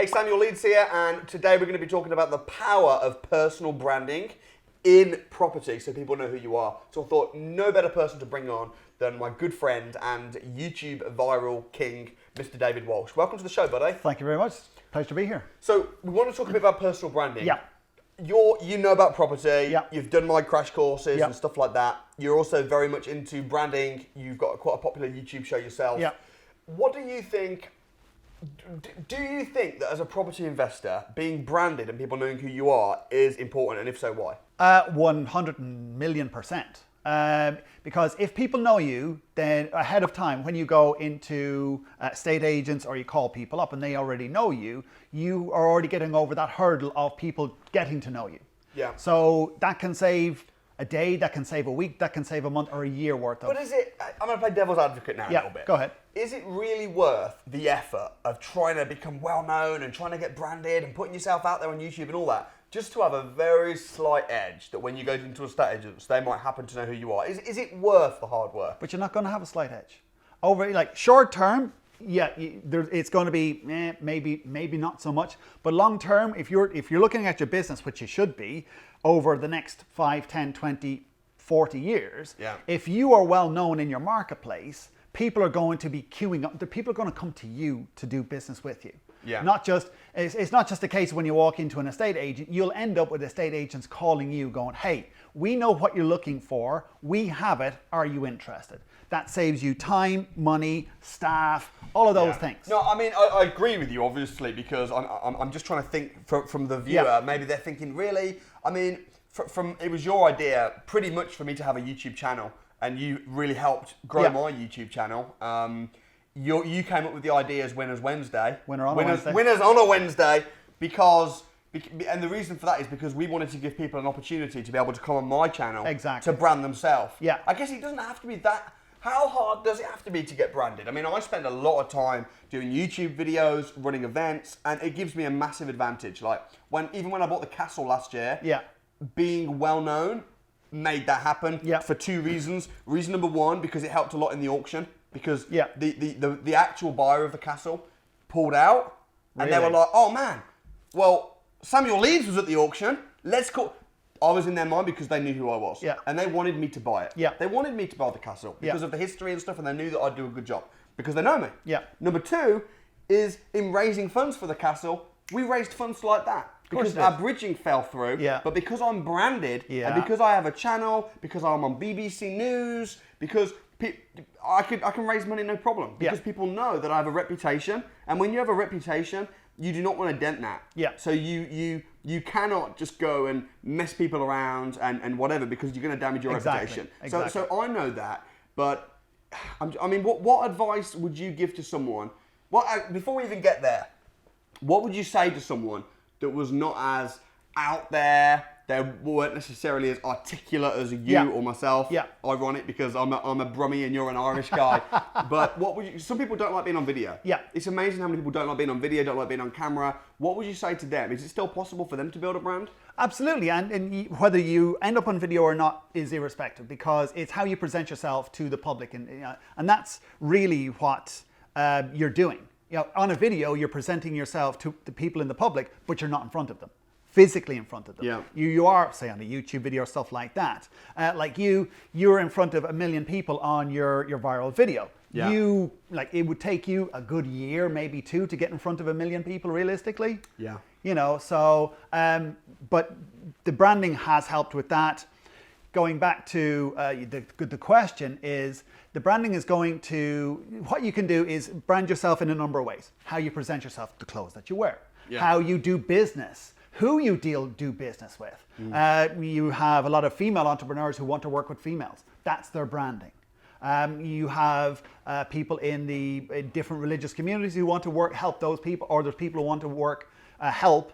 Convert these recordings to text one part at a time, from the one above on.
Hey, Samuel, Leeds here, and today we're going to be talking about the power of personal branding in property so people know who you are. So I thought no better person to bring on than my good friend and YouTube viral king, Mr. David Walsh. Welcome to the show, buddy. Thank you very much. Pleasure to be here. So we want to talk a bit about personal branding. Yeah. You know about property. Yeah. You've done my crash courses Yeah. and stuff like that. You're also very much into branding. You've got quite a popular YouTube show yourself. Yeah. What do you think? Do you think that as a property investor, being branded and people knowing who you are is important, and if so, why? 100,000,000%. Because if people know you, then ahead of time, when you go into estate agents or you call people up and they already know you, you are already getting over that hurdle of people getting to know you. Yeah. So that can save a day, that can save a week, that can save a month or a year worth of. But is it? I'm going to play devil's advocate now a little bit. Go ahead. Is it really worth the effort of trying to become well known and trying to get branded and putting yourself out there on YouTube and all that, just to have a very slight edge that when you go into estate agents, they might happen to know who you are? Is it worth the hard work? But you're not going to have a slight edge. Over like short term, yeah, it's going to be maybe not so much. But long term, if you're looking at your business, which you should be, over the next 5, 10, 20, 40 years, Yeah. if you are well known in your marketplace, people are going to be queuing up. The people are going to come to you to do business with you. Yeah. It's not just a case when you walk into an estate agent, you'll end up with estate agents calling you going, hey, we know what you're looking for. We have it. Are you interested? That saves you time, money, staff, all of those things. No, I mean, I agree with you, obviously, because I'm just trying to think from the viewer. Yeah. Maybe they're thinking, really? I mean, from it was your idea pretty much for me to have a YouTube channel, and you really helped grow my YouTube channel. You came up with the idea as Winners Wednesday. Winners on a Wednesday, and the reason for that is because we wanted to give people an opportunity to be able to come on my channel Exactly. to brand themselves. Yeah. I guess it doesn't have to be that. How hard does it have to be to get branded? I mean, I spend a lot of time doing YouTube videos, running events, and it gives me a massive advantage. Like even when I bought the castle last year, being well known made that happen for two reasons. Reason number one, because it helped a lot in the auction, because the actual buyer of the castle pulled out, and they were like, oh man, well, Samuel Leeds was at the auction, let's call... I was in their mind because they knew who I was. Yeah. And they wanted me to buy it. Yeah. They wanted me to buy the castle because of the history and stuff, and they knew that I'd do a good job because they know me. Yeah. Number two is in raising funds for the castle, we raised funds like that. Because our bridging fell through, but because I'm branded, and because I have a channel, because I'm on BBC News, because I can raise money no problem. Because people know that I have a reputation, and when you have a reputation, you do not want to dent that. Yeah. So you cannot just go and mess people around and whatever, because you're going to damage your reputation. Exactly. So I know that, but I mean, what advice would you give to someone? Before we even get there, what would you say to someone that was not as out there? They weren't necessarily as articulate as you or myself. Yeah. Ironic, because I'm a Brummie and you're an Irish guy. But what would you? Some people don't like being on video. Yeah. It's amazing how many people don't like being on video, don't like being on camera. What would you say to them? Is it still possible for them to build a brand? Absolutely, and whether you end up on video or not is irrespective, because it's how you present yourself to the public, and that's really what you're doing. On a video, you're presenting yourself to the people in the public, but you're not in front of them. Physically in front of them. Yeah. You are, say, on a YouTube video or stuff like that. Like you're in front of 1 million people on your viral video. Yeah. It would take you a good year, maybe 2, to get in front of 1 million people realistically. Yeah. But the branding has helped with that. Going back to the question is, the branding is going to, what you can do is brand yourself in a number of ways. How you present yourself, the clothes that you wear, how you do business, who you do business with. You have a lot of female entrepreneurs who want to work with females. That's their branding. You have people in different religious communities who want to help those people, or there's people who want to help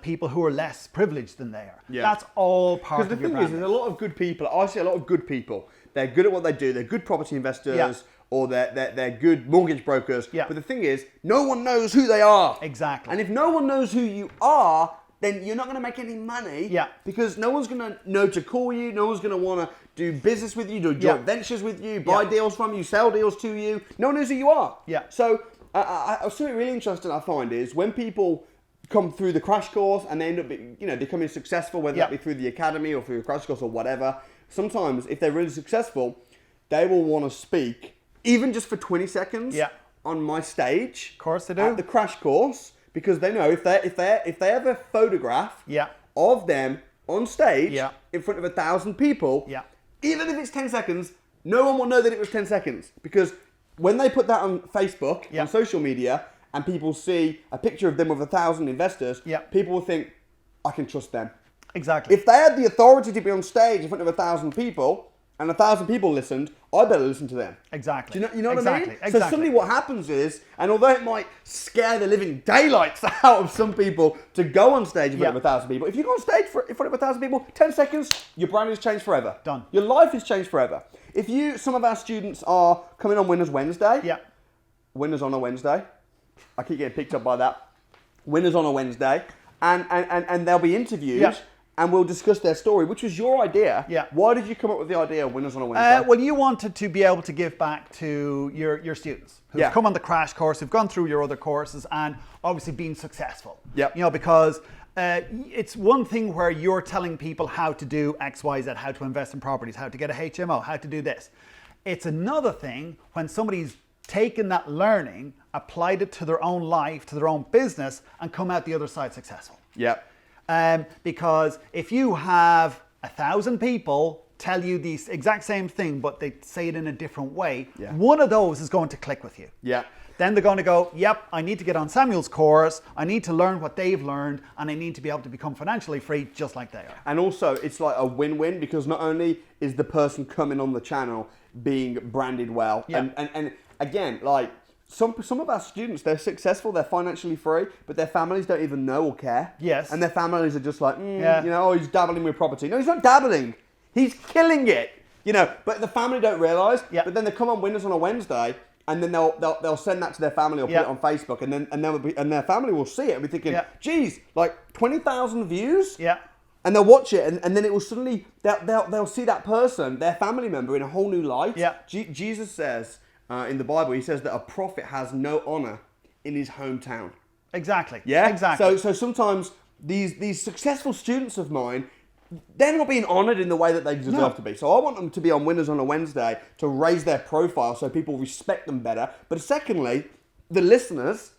people who are less privileged than they are. Yeah. That's all part of your branding. Because the thing is, there's a lot of good people. I see a lot of good people. They're good at what they do. They're good property investors, or they're good mortgage brokers. Yeah. But the thing is, no one knows who they are. Exactly. And if no one knows who you are, then you're not going to make any money. Yeah. Because no one's going to know to call you. No one's going to want to do business with you, do joint ventures with you, buy deals from you, sell deals to you. No one knows who you are. Yeah. So Something really interesting I find is when people come through the crash course and they end up, becoming successful, whether that be through the academy or through the crash course or whatever. Sometimes, if they're really successful, they will want to speak, even just for 20 seconds, on my stage. Of course they do. At the crash course, because they know if they have a photograph of them on stage in front of 1,000 people, even if it's 10 seconds, no one will know that it was 10 seconds, because when they put that on Facebook, on social media, and people see a picture of them with 1,000 investors, people will think, I can trust them. Exactly. If they had the authority to be on stage in front of 1,000 people, and 1,000 people listened, I better listen to them. Exactly. Do you know what I mean? Exactly. So suddenly what happens is, and although it might scare the living daylights out of some people to go on stage in front of 1,000 people, if you go on stage in front of 1,000 people, 10 seconds, your brand has changed forever. Done. Your life has changed forever. Some of our students are coming on Winners Wednesday. Winners on a Wednesday. I keep getting picked up by that. Winners on a Wednesday. And there'll be interviews. And we'll discuss their story, which was your idea. Why did you come up with the idea of Winners on a Wednesday? Well, you wanted to be able to give back to your students who've come on the crash course, who've gone through your other courses, and obviously been successful. Because it's one thing where you're telling people how to do X, Y, Z, how to invest in properties, how to get a HMO, how to do this. It's another thing when somebody's taken that learning, applied it to their own life, to their own business, and come out the other side successful. Because if you have 1,000 people tell you the exact same thing, but they say it in a different way, one of those is going to click with you. Then they're going to go, yep, I need to get on Samuel's course, I need to learn what they've learned, and I need to be able to become financially free just like they are. And also, it's like a win-win, because not only is the person coming on the channel being branded well, and again, like, some of our students, they're successful, they're financially free, but their families don't even know or care. And their families are just like, he's dabbling with property. No, he's not dabbling. He's killing it. But the family don't realise. But then they come on Winners on a Wednesday, and then they'll send that to their family or put it on Facebook, and their family will see it and be thinking, geez, like 20,000 views. And they'll watch it, and then it will suddenly they'll see that person, their family member, in a whole new light. Jesus says. In the Bible, he says that a prophet has no honor in his hometown. Exactly. So sometimes these successful students of mine, they're not being honored in the way that they deserve to be. So I want them to be on Winners on a Wednesday to raise their profile so people respect them better. But secondly, the listeners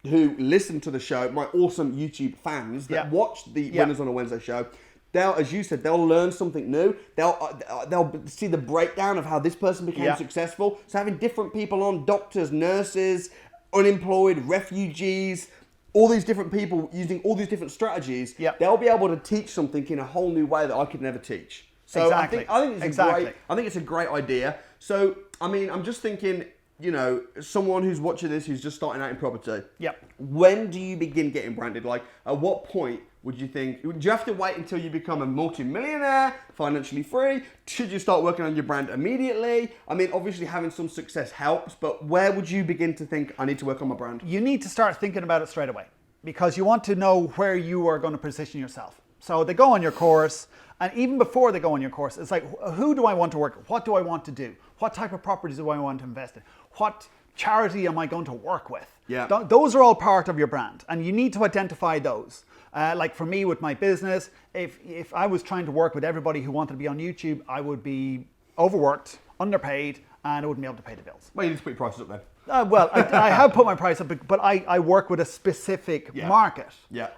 who listen to the show, my awesome YouTube fans that watch the Winners on a Wednesday show, as you said, they'll learn something new. They'll see the breakdown of how this person became successful. So having different people on, doctors, nurses, unemployed, refugees, all these different people using all these different strategies, they'll be able to teach something in a whole new way that I could never teach. So I think it's a great idea. So I mean, I'm just thinking, someone who's watching this who's just starting out in property. When do you begin getting branded? Like, at what point would you think? Do you have to wait until you become a multi-millionaire, financially free? Should you start working on your brand immediately? I mean, obviously having some success helps, but where would you begin to think, I need to work on my brand? You need to start thinking about it straight away, because you want to know where you are going to position yourself. So they go on your course, and even before they go on your course, it's like, who do I want to work with? What do I want to do? What type of properties do I want to invest in? What charity am I going to work with? Those are all part of your brand, and you need to identify those. Like for me with my business, if I was trying to work with everybody who wanted to be on YouTube, I would be overworked, underpaid, and I wouldn't be able to pay the bills. Well, you need to put your prices up then. I have put my price up, but I work with a specific market.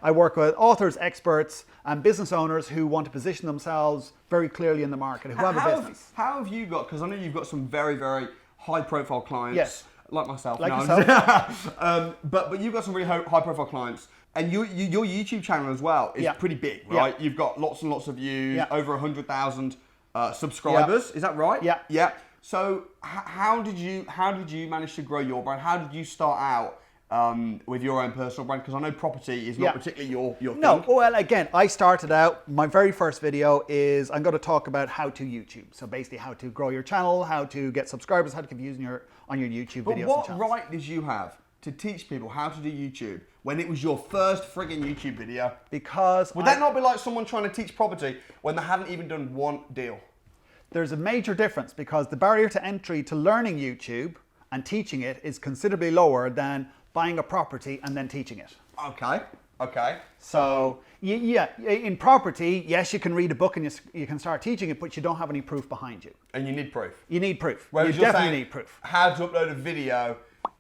I work with authors, experts, and business owners who want to position themselves very clearly in the market, who have a business. How have you got, because I know you've got some very, very high-profile clients, like myself. But you've got some really high-profile clients. And your YouTube channel as well is pretty big, right? You've got lots and lots of views, over 100,000 subscribers. Is that right? Yeah. So how did you manage to grow your brand? How did you start out with your own personal brand? Because I know property is not particularly your thing. No, well, again, I started out, my very first video is, I'm going to talk about how to YouTube. So basically how to grow your channel, how to get subscribers, how to keep using on your YouTube videos. But what right did you have to teach people how to do YouTube when it was your first friggin' YouTube video? Because would that not be like someone trying to teach property when they haven't even done one deal? There's a major difference, because the barrier to entry to learning YouTube and teaching it is considerably lower than buying a property and then teaching it. Okay. So, yeah, in property, yes, you can read a book and you can start teaching it, but you don't have any proof behind you. And you need proof. You need proof. Whereas you you're definitely saying need proof. how to upload a video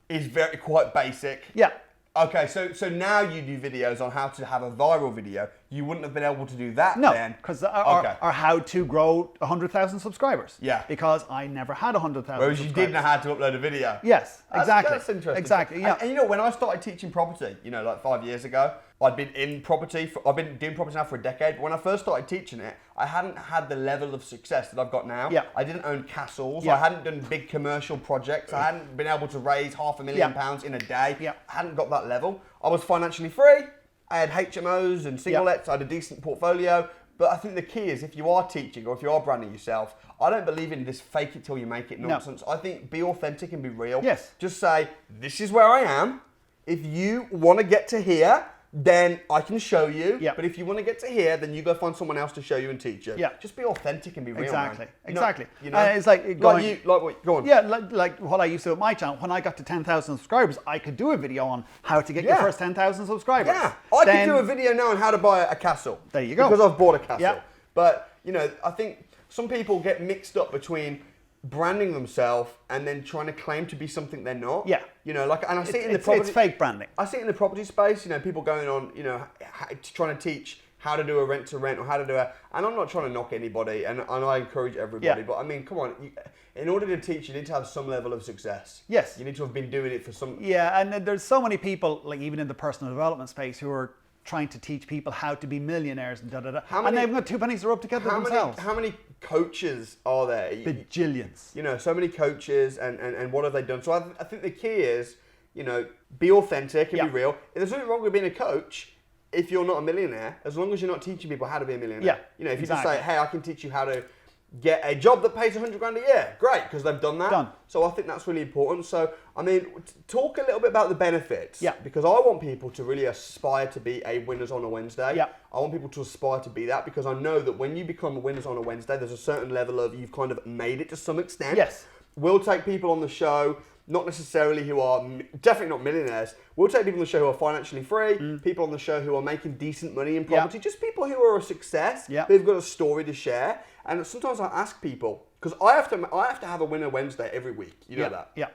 is quite basic. Yeah. Okay, so now you do videos on how to have a viral video. You wouldn't have been able to do that No, then. because our how to grow 100,000 subscribers. Yeah. Because I never had 100,000 Whereas subscribers. you did know how to upload a video. Yes, exactly. That's interesting. Exactly, yeah. And you know, when I started teaching property, like 5 years ago, I'd been in property. I've been doing property now for a decade. But when I first started teaching it, I hadn't had the level of success that I've got now. Yeah. I didn't own castles. Yeah. I hadn't done big commercial projects. I hadn't been able to raise £500,000 in a day. Yeah. I hadn't got that level. I was financially free. I had HMOs and single lets. I had a decent portfolio. But I think the key is if you are teaching or if you are branding yourself, I don't believe in this fake it till you make it nonsense. No. I think be authentic and be real. Yes. Just say, this is where I am. If you want to get to here, then I can show you. Yeah. But if you want to get to here, then you go find someone else to show you and teach you. Yeah. Just be authentic and be real. Exactly. Man. Exactly. It's like going, go on. Yeah, like what I used to with my channel. When I got to 10,000 subscribers, I could do a video on how to get your first 10,000 subscribers. Yeah. I could do a video now on how to buy a castle. There you go. Because I've bought a castle. Yeah. But, I think some people get mixed up between branding themselves and then trying to claim to be something they're not. Yeah. And I see it in the property. It's fake branding. I see it in the property space. People going on, trying to teach how to do a rent to rent or how to do and I'm not trying to knock anybody and I encourage everybody. Yeah. But I mean, come on, in order to teach, you need to have some level of success. Yes. You need to have been doing it for some. Yeah, and there's so many people, like even in the personal development space, who are trying to teach people how to be millionaires and and they've got two pennies to rub together themselves. How many coaches are there? Bajillions. So many coaches and what have they done? So I think the key is, be authentic and be real. There's nothing wrong with being a coach if you're not a millionaire, as long as you're not teaching people how to be a millionaire. Yeah, if you just say, hey, I can teach you how to get a job that pays 100 grand a year, great, because they've done that. Done. So I think that's really important. So, I mean, talk a little bit about the benefits. Yeah. Because I want people to really aspire to be a Winners on a Wednesday. Yeah. I want people to aspire to be that because I know that when you become a Winners on a Wednesday, there's a certain level of you've kind of made it to some extent. Yes. We'll take people on the show, not necessarily who are, definitely not millionaires. We'll take people on the show who are financially free, people on the show who are making decent money in property, just people who are a success, who've got a story to share. And sometimes I ask people, because I have to have a Winner Wednesday every week. You know that? Yeah.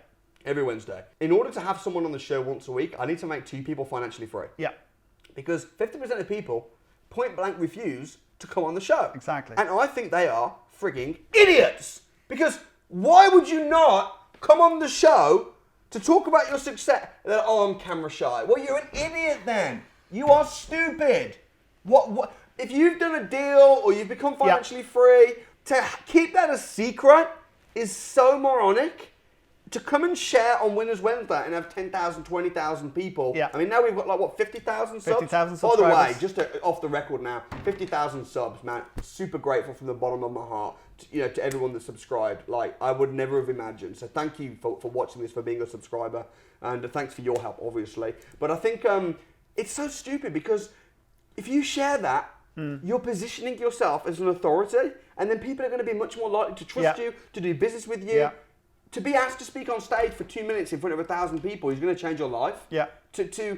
Every Wednesday. In order to have someone on the show once a week, I need to make 2 people financially free. Yeah. Because 50% of people point blank refuse to come on the show. Exactly. And I think they are frigging idiots. Because why would you not come on the show to talk about your success? Oh, I'm camera shy. Well, you're an idiot then. You are stupid. What? If you've done a deal or you've become financially free, to keep that a secret is so moronic. To come and share on Winners Wednesday and have 10,000, 20,000 people. Yeah. I mean, now we've got 50,000 subs? 50,000 By the way, subscribers. just off the record now, 50,000 subs, man. Super grateful from the bottom of my heart, to everyone that subscribed. Like, I would never have imagined. So thank you for watching this, for being a subscriber. And thanks for your help, obviously. But I think it's so stupid because if you share that, you're positioning yourself as an authority. And then people are going to be much more likely to trust you, to do business with you. Yeah. To be asked to speak on stage for 2 minutes in front of 1,000 people is going to change your life. Yeah. To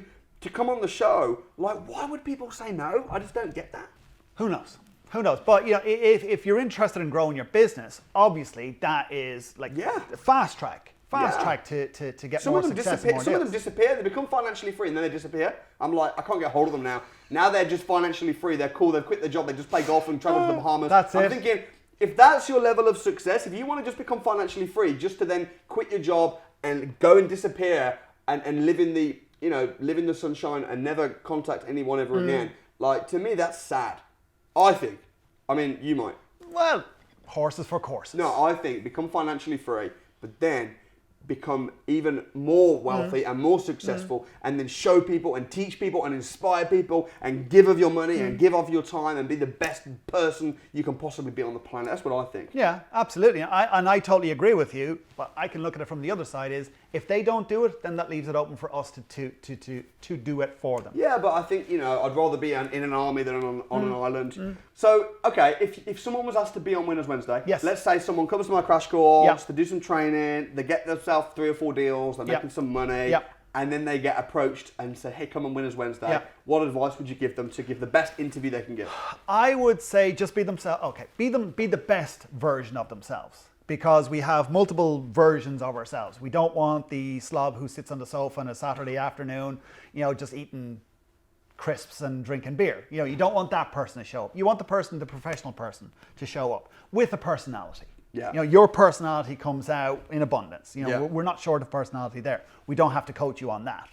come on the show, like, why would people say no? I just don't get that. Who knows? Who knows? But if you're interested in growing your business, obviously that is like fast track to get more success. Some of them disappear. They become financially free and then they disappear. I'm like, I can't get hold of them now. Now they're just financially free. They're cool. They've quit their job. They just play golf and travel to the Bahamas. I'm thinking, if that's your level of success, if you want to just become financially free, just to then quit your job and go and disappear and live in the sunshine and never contact anyone ever again, like, to me, that's sad. I think. I mean, you might. Well, horses for courses. No, I think become financially free, but then become even more wealthy and more successful, and then show people and teach people and inspire people and give of your money and give of your time and be the best person you can possibly be on the planet. That's what I think. Yeah, absolutely. I totally agree with you, but I can look at it from the other side is If they don't do it, then that leaves it open for us to do it for them. Yeah, but I think, I'd rather be in an army than on an island. So, okay, if someone was asked to be on Winners Wednesday, Yes. let's say someone comes to my crash course, Yep. to do some training, they get themselves 3 or 4 deals, they're Yep. making some money, Yep. and then they get approached and say, hey, come on Winners Wednesday. Yep. What advice would you give them to give the best interview they can give? I would say just be themselves. Okay, be the best version of themselves, because we have multiple versions of ourselves. We don't want the slob who sits on the sofa on a Saturday afternoon, just eating crisps and drinking beer. You don't want that person to show up. You want the professional person to show up with a personality. Yeah. Your personality comes out in abundance. Yeah. We're not short of personality there. We don't have to coach you on that.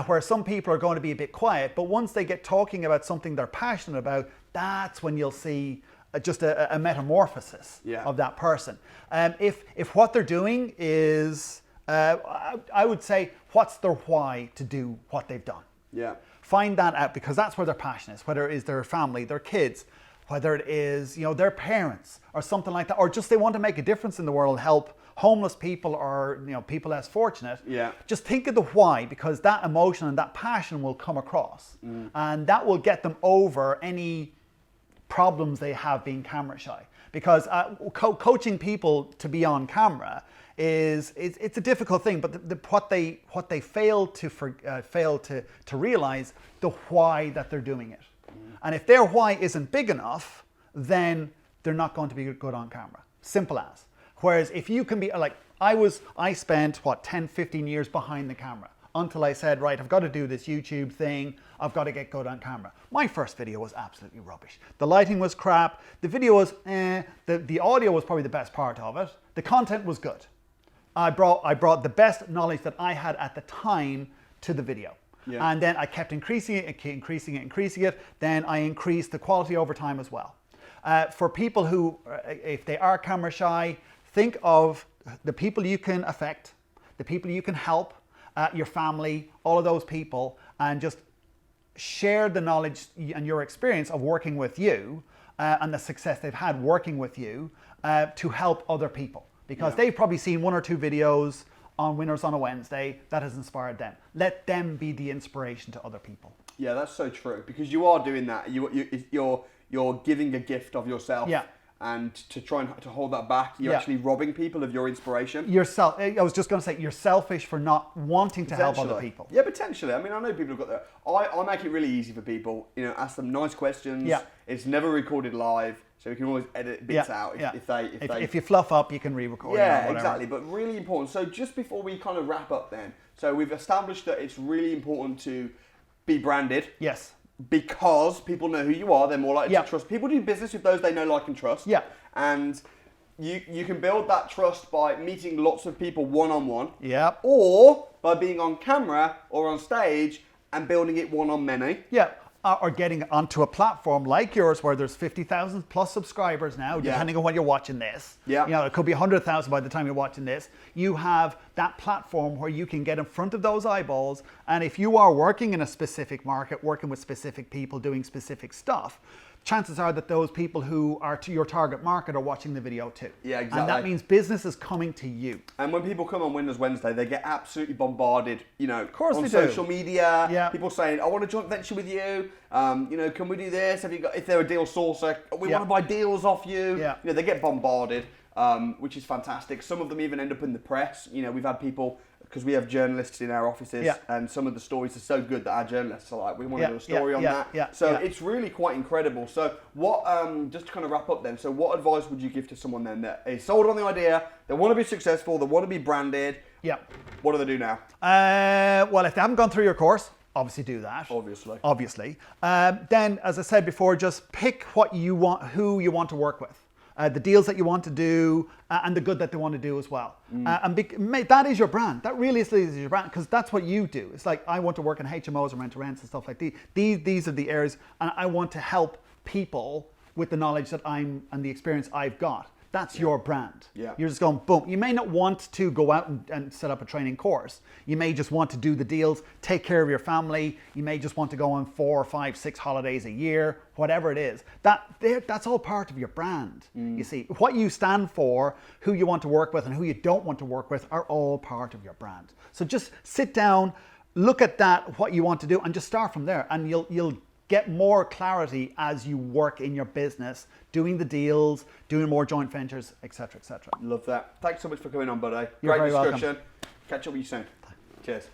Where some people are going to be a bit quiet, but once they get talking about something they're passionate about, that's when you'll see just a metamorphosis of that person. If what they're doing is, I would say, what's their why to do what they've done? Yeah. Find that out, because that's where their passion is, whether it is their family, their kids, whether it is, their parents or something like that, or just they want to make a difference in the world, help homeless people or, people less fortunate. Yeah. Just think of the why, because that emotion and that passion will come across, and that will get them over any problems they have being camera shy. Because coaching people to be on camera it's a difficult thing, but what they fail to realize the why that they're doing it. And if their why isn't big enough, then they're not going to be good on camera. Simple as. Whereas if you can be like, I spent 10, 15 years behind the camera until I said, right, I've got to do this YouTube thing. I've got to get good on camera. My first video was absolutely rubbish. The lighting was crap. The video was the audio was probably the best part of it. The content was good. I brought the best knowledge that I had at the time to the video. Yeah. And then I kept increasing it. Then I increased the quality over time as well. For people who, if they are camera shy, think of the people you can affect, the people you can help, your family, all of those people, and just share the knowledge and your experience of working with you and the success they've had working with you to help other people. Because they've probably seen 1 or 2 videos on Winners on a Wednesday that has inspired them. Let them be the inspiration to other people. Yeah, that's so true, because you are doing that. You're giving a gift of yourself. Yeah. And to try and to hold that back, you're actually robbing people of your inspiration. I was just going to say, you're selfish for not wanting to help other people. Yeah, potentially. I mean, I know people have got that. I make it really easy for people. Ask them nice questions. Yeah. It's never recorded live, so we can always edit bits out if you fluff up, you can re-record. Yeah, exactly. But really important. So just before we kind of wrap up, then, so we've established that it's really important to be branded. Yes. Because people know who you are, they're more likely to trust. People do business with those they know, like, and trust. Yeah. And you can build that trust by meeting lots of people one-on-one. Yeah. Or by being on camera or on stage and building it one-on-many. Yeah. Or getting onto a platform like yours where there's 50,000 plus subscribers now, depending on when you're watching this. Yeah. It could be 100,000 by the time you're watching this. You have that platform where you can get in front of those eyeballs. And if you are working in a specific market, working with specific people, doing specific stuff, chances are that those people who are to your target market are watching the video too. Yeah, exactly. And that means business is coming to you. And when people come on Winners Wednesday, they get absolutely bombarded, of course on social media. Yeah. People saying, I want to joint venture with you. Can we do this? If they're a deal sourcer, we want to buy deals off you. Yeah. They get bombarded, which is fantastic. Some of them even end up in the press. We've had people, because we have journalists in our offices, and some of the stories are so good that our journalists are like, we want to do a story on that. So it's really quite incredible. So what, just to kind of wrap up then, so what advice would you give to someone then that is sold on the idea, they want to be successful, they want to be branded? Yeah. What do they do now? Well, if they haven't gone through your course, obviously do that. Obviously. Then, as I said before, just pick what you want, who you want to work with. The deals that you want to do, and the good that they want to do as well. That is your brand. That really is your brand, because that's what you do. It's like, I want to work in HMOs and rent-to-rents and stuff like these are the areas, and I want to help people with the knowledge that and the experience I've got. That's your brand. Yeah. You're just going, boom. You may not want to go out and set up a training course. You may just want to do the deals, take care of your family. You may just want to go on 4, 5, 6 holidays a year, whatever it is. That's all part of your brand. You see, what you stand for, who you want to work with and who you don't want to work with are all part of your brand. So just sit down, look at that, what you want to do, and just start from there. And you'll get more clarity as you work in your business, doing the deals, doing more joint ventures, etc., etc. Love that. Thanks so much for coming on, buddy. You're Great very discussion. welcome. Catch up with you soon. Cheers.